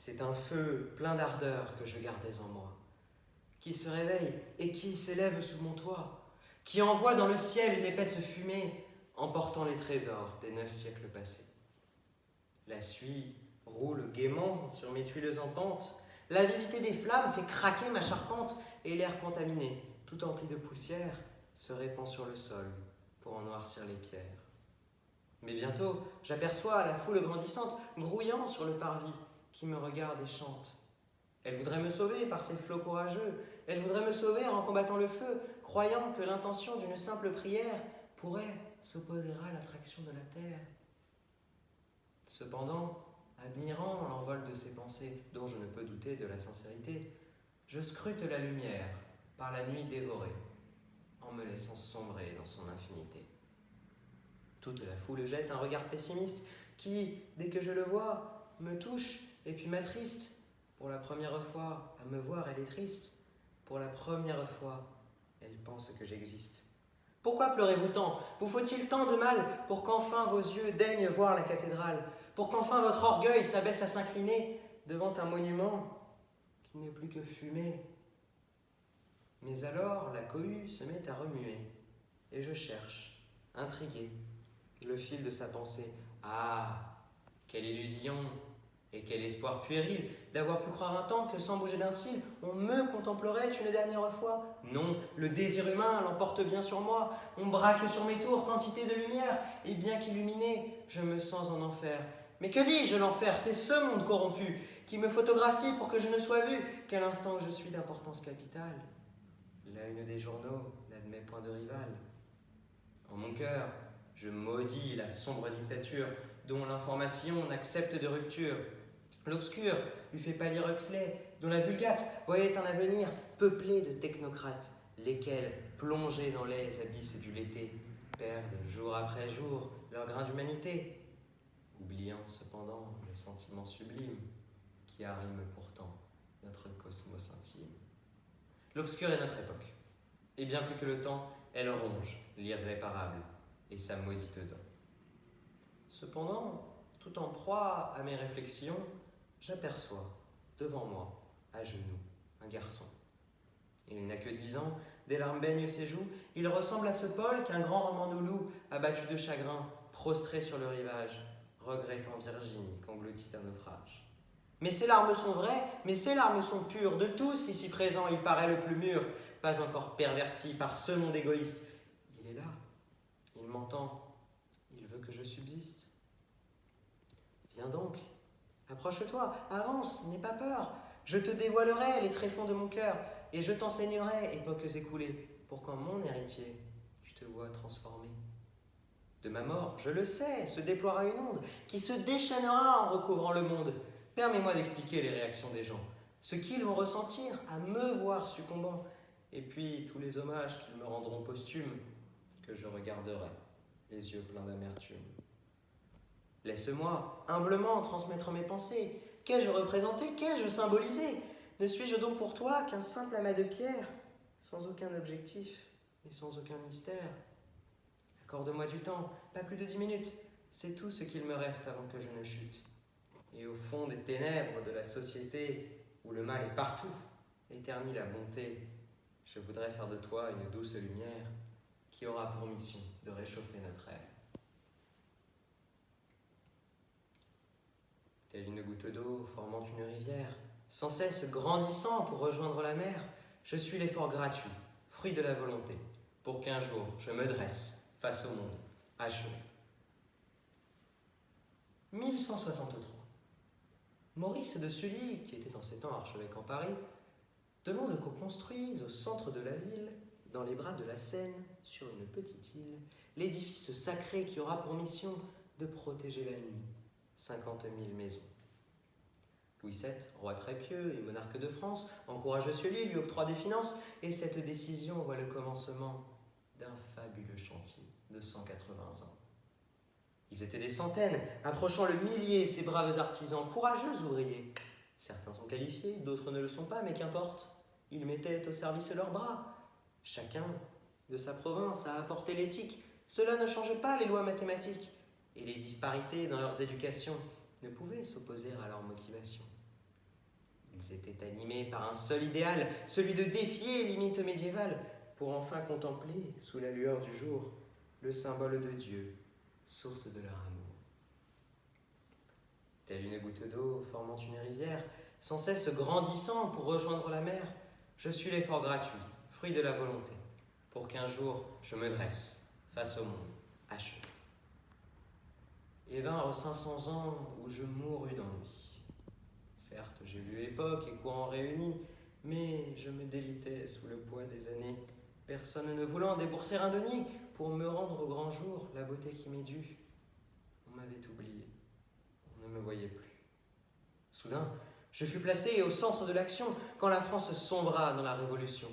C'est un feu plein d'ardeur que je gardais en moi, qui se réveille et qui s'élève sous mon toit, qui envoie dans le ciel une épaisse fumée, emportant les trésors des 9 siècles passés. La suie roule gaiement sur mes tuiles en pente, l'avidité des flammes fait craquer ma charpente, et l'air contaminé, tout empli de poussière, se répand sur le sol pour en noircir les pierres. Mais bientôt, j'aperçois la foule grandissante, grouillant sur le parvis, qui me regarde et chante. Elle voudrait me sauver par ses flots courageux, elle voudrait me sauver en combattant le feu, croyant que l'intention d'une simple prière pourrait s'opposer à l'attraction de la terre. Cependant, admirant l'envol de ses pensées, dont je ne peux douter de la sincérité, je scrute la lumière par la nuit dévorée, en me laissant sombrer dans son infinité. Toute la foule jette un regard pessimiste qui, dès que je le vois, me touche et puis m'attriste. Pour la première fois, à me voir, elle est triste. Pour la première fois, elle pense que j'existe. Pourquoi pleurez-vous tant? Vous faut-il tant de mal pour qu'enfin vos yeux daignent voir la cathédrale, pour qu'enfin votre orgueil s'abaisse à s'incliner devant un monument qui n'est plus que fumée? Mais alors la cohue se met à remuer, et je cherche, intrigué, le fil de sa pensée. Ah, quelle illusion et quel espoir puéril d'avoir pu croire un temps que sans bouger d'un cil, on me contemplerait une dernière fois. Non, le désir humain l'emporte bien sur moi. On braque sur mes tours quantité de lumière, et bien qu'illuminé, je me sens en enfer. Mais que dis-je, l'enfer? C'est ce monde corrompu qui me photographie pour que je ne sois vu qu'à l'instant où je suis d'importance capitale. La une des journaux n'admet point de rival. En mon cœur, je maudis la sombre dictature dont l'information n'accepte de rupture. L'obscur lui fait pâlir Huxley, dont la Vulgate voyait un avenir peuplé de technocrates, lesquels, plongés dans les abysses du l'été, perdent jour après jour leur grain d'humanité, oubliant cependant les sentiments sublimes qui arriment pourtant notre cosmos intime. L'obscur est notre époque, et bien plus que le temps, elle ronge l'irréparable et sa maudite dent. Cependant, tout en proie à mes réflexions, j'aperçois devant moi, à genoux, un garçon. Il n'a que 10 ans, des larmes baignent ses joues, il ressemble à ce Paul qu'un grand roman nous loue, abattu de chagrin, prostré sur le rivage, regrettant Virginie qu'engloutit un naufrage. Mais ces larmes sont vraies, mais ces larmes sont pures, de tous ici présents il paraît le plus mûr, pas encore perverti par ce monde égoïste. Il est là, il m'entend, il veut que je subsiste. Viens donc, approche-toi, avance, n'aie pas peur. Je te dévoilerai les tréfonds de mon cœur et je t'enseignerai, époques écoulées, pour qu'en mon héritier, tu te vois transformé. De ma mort, je le sais, se déploiera une onde qui se déchaînera en recouvrant le monde. Permets-moi d'expliquer les réactions des gens, ce qu'ils vont ressentir à me voir succombant, et puis tous les hommages qu'ils me rendront posthumes, que je regarderai, les yeux pleins d'amertume. Laisse-moi humblement transmettre mes pensées. Qu'ai-je représenté? Qu'ai-je symbolisé? Ne suis-je donc pour toi qu'un simple amas de pierre, sans aucun objectif et sans aucun mystère? Accorde-moi du temps, pas plus de 10 minutes. C'est tout ce qu'il me reste avant que je ne chute. Et au fond des ténèbres de la société, où le mal est partout, éternit la bonté, je voudrais faire de toi une douce lumière qui aura pour mission de réchauffer notre air. Telle une goutte d'eau formant une rivière, sans cesse grandissant pour rejoindre la mer, je suis l'effort gratuit, fruit de la volonté, pour qu'un jour je me dresse face au monde achevé. 1163. Maurice de Sully, qui était en ces temps archevêque en Paris, demande qu'on construise au centre de la ville, dans les bras de la Seine, sur une petite île, l'édifice sacré qui aura pour mission de protéger la nuit. 50 000 maisons. Louis VII, roi très pieux et monarque de France, encourage Sully, lui octroie des finances, et cette décision voit le commencement d'un fabuleux chantier de 180 ans. Ils étaient des centaines, approchant le millier, ces braves artisans, courageux ouvriers. Certains sont qualifiés, d'autres ne le sont pas, mais qu'importe. Ils mettaient au service leurs bras. Chacun, de sa province, a apporté l'éthique. Cela ne change pas les lois mathématiques. Et les disparités dans leurs éducations ne pouvaient s'opposer à leur motivation. Ils étaient animés par un seul idéal, celui de défier les mythes médiévales, pour enfin contempler, sous la lueur du jour, le symbole de Dieu, source de leur amour. Telle une goutte d'eau formant une rivière, sans cesse grandissant pour rejoindre la mer, je suis l'effort gratuit, fruit de la volonté, pour qu'un jour je me dresse face au monde achevé. Et vinrent 500 ans où je mourus d'ennui. Certes, j'ai vu époque et courants réunis, mais je me délitais sous le poids des années, personne ne voulant débourser un denier pour me rendre au grand jour la beauté qui m'est due. On m'avait oublié, on ne me voyait plus. Soudain, je fus placé au centre de l'action quand la France sombra dans la Révolution.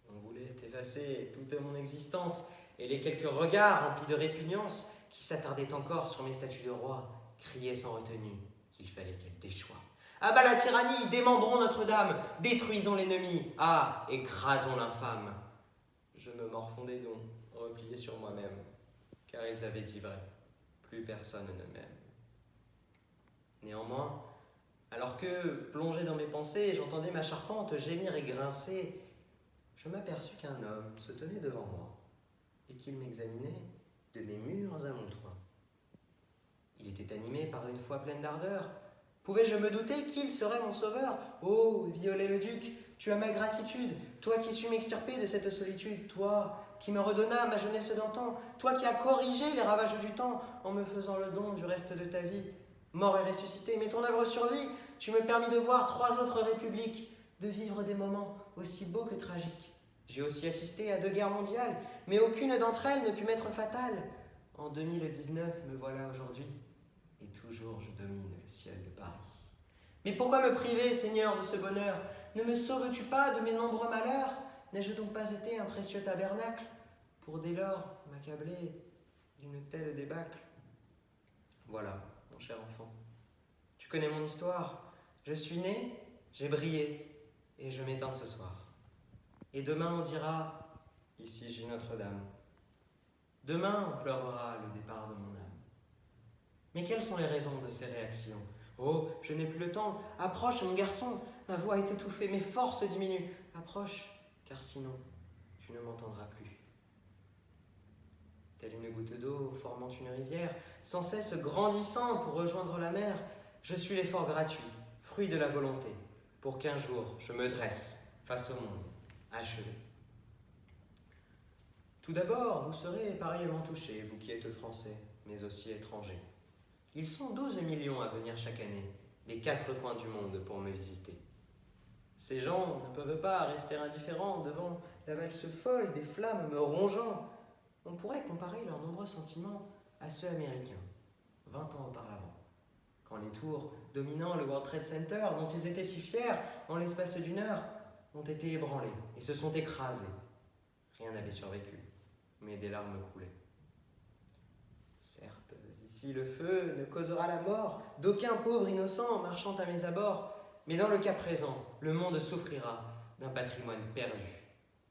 On voulait effacer toute mon existence et les quelques regards remplis de répugnance qui s'attardaient encore sur mes statues de roi criaient sans retenue qu'il fallait qu'elle déchoie. À bas la tyrannie, démembrons Notre-Dame, détruisons l'ennemi, ah, écrasons l'infâme. Je me morfondais donc, replié sur moi-même, car ils avaient dit vrai, plus personne ne m'aime. Néanmoins, alors que, plongé dans mes pensées, j'entendais ma charpente gémir et grincer, je m'aperçus qu'un homme se tenait devant moi et qu'il m'examinait de mes murs à mon toit. Il était animé par une foi pleine d'ardeur. Pouvais-je me douter qu'il serait mon sauveur? Oh, Viollet-le-Duc, tu as ma gratitude, toi qui sus m'extirper de cette solitude, toi qui me redonna ma jeunesse d'antan, toi qui as corrigé les ravages du temps en me faisant le don du reste de ta vie. Mort et ressuscité, mais ton œuvre survit, tu me permis de voir 3 autres républiques, de vivre des moments aussi beaux que tragiques. J'ai aussi assisté à 2 guerres mondiales, mais aucune d'entre elles ne put m'être fatale. En 2019, me voilà aujourd'hui, et toujours je domine le ciel de Paris. Mais pourquoi me priver, Seigneur, de ce bonheur? Ne me sauves-tu pas de mes nombreux malheurs? N'ai-je donc pas été un précieux tabernacle pour dès lors m'accabler d'une telle débâcle? Voilà, mon cher enfant, tu connais mon histoire. Je suis né, j'ai brillé, et je m'éteins ce soir. Et demain on dira, ici j'ai Notre-Dame. Demain on pleurera le départ de mon âme. Mais quelles sont les raisons de ces réactions? Oh, je n'ai plus le temps. Approche, mon garçon. Ma voix est étouffée, mes forces diminuent. Approche, car sinon, tu ne m'entendras plus. Telle une goutte d'eau formant une rivière, sans cesse grandissant pour rejoindre la mer, je suis l'effort gratuit, fruit de la volonté, pour qu'un jour je me dresse face au monde achevé. Tout d'abord, vous serez pareillement touchés, vous qui êtes français, mais aussi étrangers. Ils sont 12 millions à venir chaque année, des 4 coins du monde, pour me visiter. Ces gens ne peuvent pas rester indifférents devant la valse folle des flammes me rongeant. On pourrait comparer leurs nombreux sentiments à ceux américains, 20 ans auparavant, quand les tours dominant le World Trade Center, dont ils étaient si fiers en l'espace d'une heure, ont été ébranlés et se sont écrasés. Rien n'avait survécu, mais des larmes coulaient. Certes, ici le feu ne causera la mort d'aucun pauvre innocent marchant à mes abords, mais dans le cas présent, le monde souffrira d'un patrimoine perdu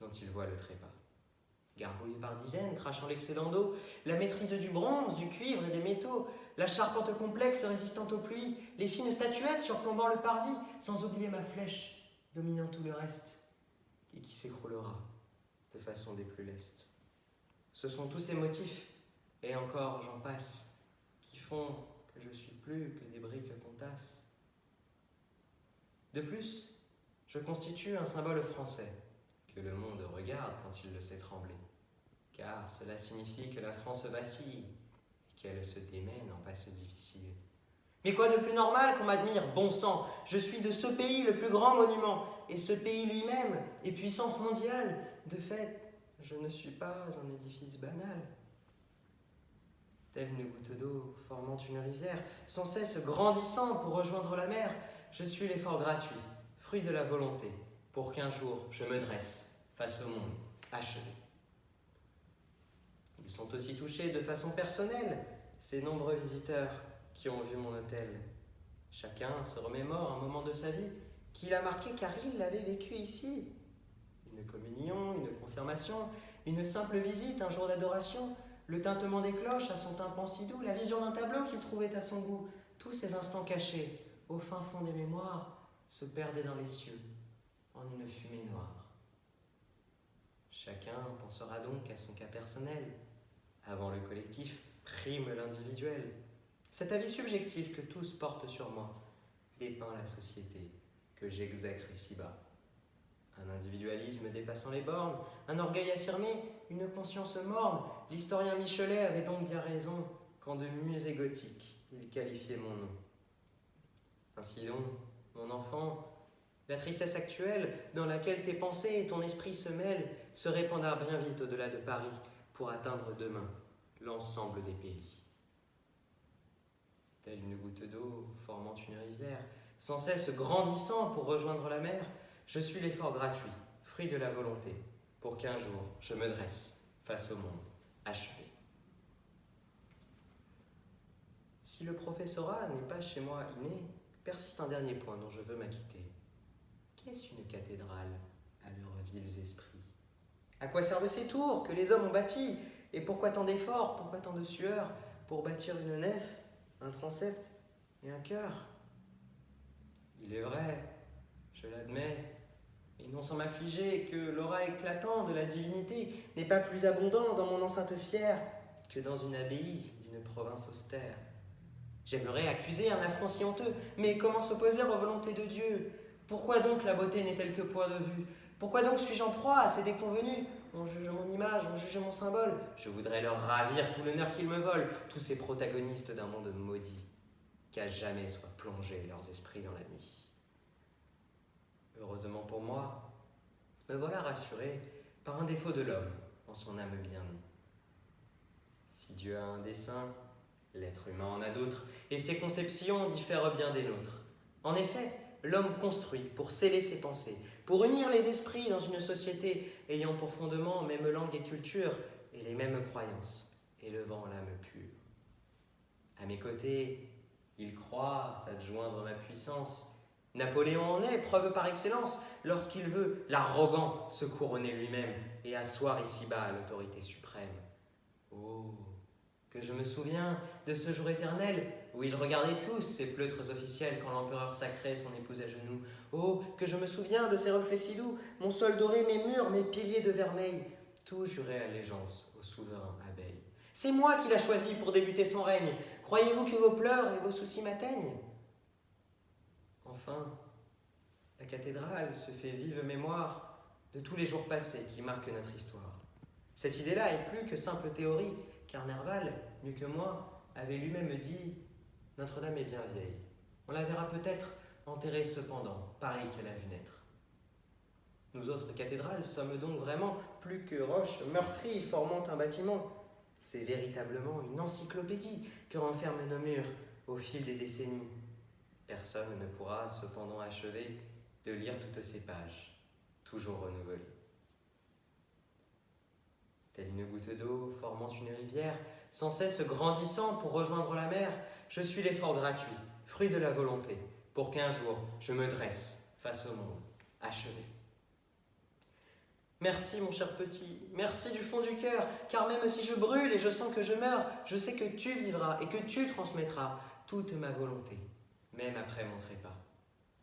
dont il voit le trépas. Gargouilles par dizaines, crachant l'excédent d'eau, la maîtrise du bronze, du cuivre et des métaux, la charpente complexe résistante aux pluies, les fines statuettes surplombant le parvis, sans oublier ma flèche dominant tout le reste, et qui s'écroulera de façon des plus lestes. Ce sont tous ces motifs, et encore j'en passe, qui font que je suis plus que des briques qu'on tasse. De plus, je constitue un symbole français, que le monde regarde quand il le sait trembler, car cela signifie que la France vacille, et qu'elle se démène en passe difficile. Mais quoi de plus normal qu'on m'admire, bon sang? Je suis de ce pays le plus grand monument, et ce pays lui-même est puissance mondiale. De fait, je ne suis pas un édifice banal. Telle une goutte d'eau formant une rivière, sans cesse grandissant pour rejoindre la mer, je suis l'effort gratuit, fruit de la volonté, pour qu'un jour je me dresse face au monde achevé. Ils sont aussi touchés de façon personnelle, ces nombreux visiteurs qui ont vu mon hôtel. Chacun se remémore un moment de sa vie qui l'a marqué car il l'avait vécu ici. Une communion, une confirmation, une simple visite, un jour d'adoration, le tintement des cloches à son tympan si doux, la vision d'un tableau qu'il trouvait à son goût, tous ces instants cachés au fin fond des mémoires se perdait dans les cieux en une fumée noire. Chacun pensera donc à son cas personnel. Avant le collectif, prime l'individuel. Cet avis subjectif que tous portent sur moi dépeint la société que j'exècre ici-bas. Un individualisme dépassant les bornes, un orgueil affirmé, une conscience morne. L'historien Michelet avait donc bien raison quand de musée gothique il qualifiait mon nom. Ainsi donc, mon enfant, la tristesse actuelle dans laquelle tes pensées et ton esprit se mêlent se répandra bien vite au-delà de Paris pour atteindre demain l'ensemble des pays. Telle une goutte d'eau formant une rivière, sans cesse grandissant pour rejoindre la mer, je suis l'effort gratuit, fruit de la volonté, pour qu'un jour je me dresse face au monde achevé. Si le professorat n'est pas chez moi inné, persiste un dernier point dont je veux m'acquitter. Qu'est-ce une cathédrale à leurs vils esprits? À quoi servent ces tours que les hommes ont bâties? Et pourquoi tant d'efforts, pourquoi tant de sueur pour bâtir une nef, un transept et un chœur? Il est vrai, je l'admets, et non sans m'affliger, que l'aura éclatant de la divinité n'est pas plus abondant dans mon enceinte fière que dans une abbaye d'une province austère. J'aimerais accuser un affront si honteux, mais comment s'opposer aux volontés de Dieu? Pourquoi donc la beauté n'est-elle que point de vue? Pourquoi donc suis-je en proie à ces déconvenus? On juge mon image, on juge mon symbole. Je voudrais leur ravir tout l'honneur qu'ils me volent, tous ces protagonistes d'un monde maudit, qu'à jamais soient plongés leurs esprits dans la nuit. Heureusement pour moi, me voilà rassuré par un défaut de l'homme en son âme bien-née. Si Dieu a un dessein, l'être humain en a d'autres, et ses conceptions diffèrent bien des nôtres. En effet, l'homme construit pour sceller ses pensées, pour unir les esprits dans une société ayant pour fondement même langue et culture et les mêmes croyances, élevant l'âme pure. À mes côtés, il croit s'adjoindre ma puissance. Napoléon en est preuve par excellence lorsqu'il veut, l'arrogant, se couronner lui-même et asseoir ici-bas l'autorité suprême. Oh, que je me souviens de ce jour éternel où ils regardaient tous ces pleutres officiels quand l'empereur sacrait son épouse à genoux. Oh, que je me souviens de ces reflets si doux, mon sol doré, mes murs, mes piliers de vermeil. Tout jurait allégeance au souverain abeille. C'est moi qui l'a choisi pour débuter son règne. Croyez-vous que vos pleurs et vos soucis m'atteignent? Enfin, la cathédrale se fait vive mémoire de tous les jours passés qui marquent notre histoire. Cette idée-là est plus que simple théorie, car Nerval, mieux que moi, avait lui-même dit « Notre-Dame est bien vieille. On la verra peut-être enterrée cependant, pareil qu'elle a vu naître. » Nous autres cathédrales sommes donc vraiment plus que roches meurtries formant un bâtiment. C'est véritablement une encyclopédie que renferment nos murs au fil des décennies. Personne ne pourra cependant achever de lire toutes ces pages, toujours renouvelées. Telle une goutte d'eau formant une rivière, sans cesse grandissant pour rejoindre la mer, je suis l'effort gratuit, fruit de la volonté, pour qu'un jour je me dresse face au monde, achevé. Merci mon cher petit, merci du fond du cœur, car même si je brûle et je sens que je meurs, je sais que tu vivras et que tu transmettras toute ma volonté, même après mon trépas.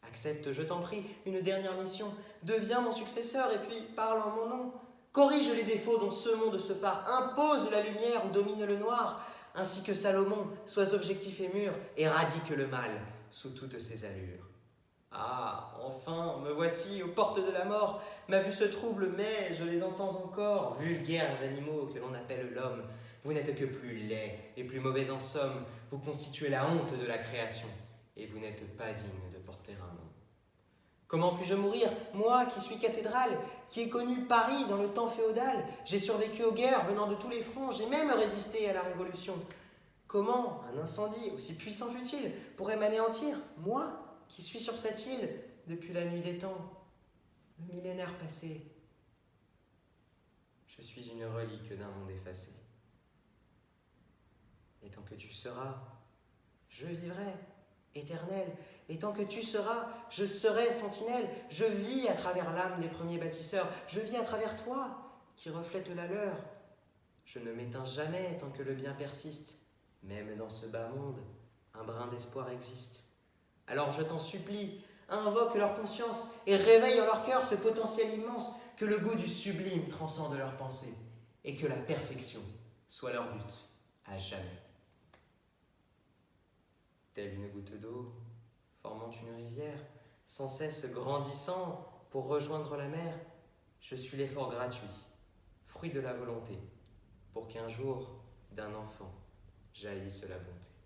Accepte, je t'en prie, une dernière mission, deviens mon successeur et puis parle en mon nom. Corrige les défauts dont ce monde se part, impose la lumière où domine le noir, ainsi que Salomon, sois objectif et mûr, éradique le mal sous toutes ses allures. Ah, enfin, me voici aux portes de la mort, ma vue se trouble, mais je les entends encore, vulgaires animaux que l'on appelle l'homme. Vous n'êtes que plus laid et plus mauvais en somme, vous constituez la honte de la création, et vous n'êtes pas digne de porter un nom. Comment puis-je mourir, moi qui suis cathédrale, qui ai connu Paris dans le temps féodal? J'ai survécu aux guerres venant de tous les fronts, j'ai même résisté à la Révolution. Comment un incendie, aussi puissant fut-il, pourrait m'anéantir, moi qui suis sur cette île depuis la nuit des temps, le millénaire passé? Je suis une relique d'un monde effacé. Et tant que tu seras, je vivrai, éternel. Et tant que tu seras, je serai sentinelle. Je vis à travers l'âme des premiers bâtisseurs. Je vis à travers toi, qui reflète la leur. Je ne m'éteins jamais tant que le bien persiste. Même dans ce bas monde, un brin d'espoir existe. Alors je t'en supplie, invoquent leur conscience et réveillent en leur cœur ce potentiel immense, que le goût du sublime transcende leurs pensées et que la perfection soit leur but à jamais. Telle une goutte d'eau formant une rivière, sans cesse grandissant pour rejoindre la mer, je suis l'effort gratuit, fruit de la volonté, pour qu'un jour, d'un enfant, jaillisse la bonté.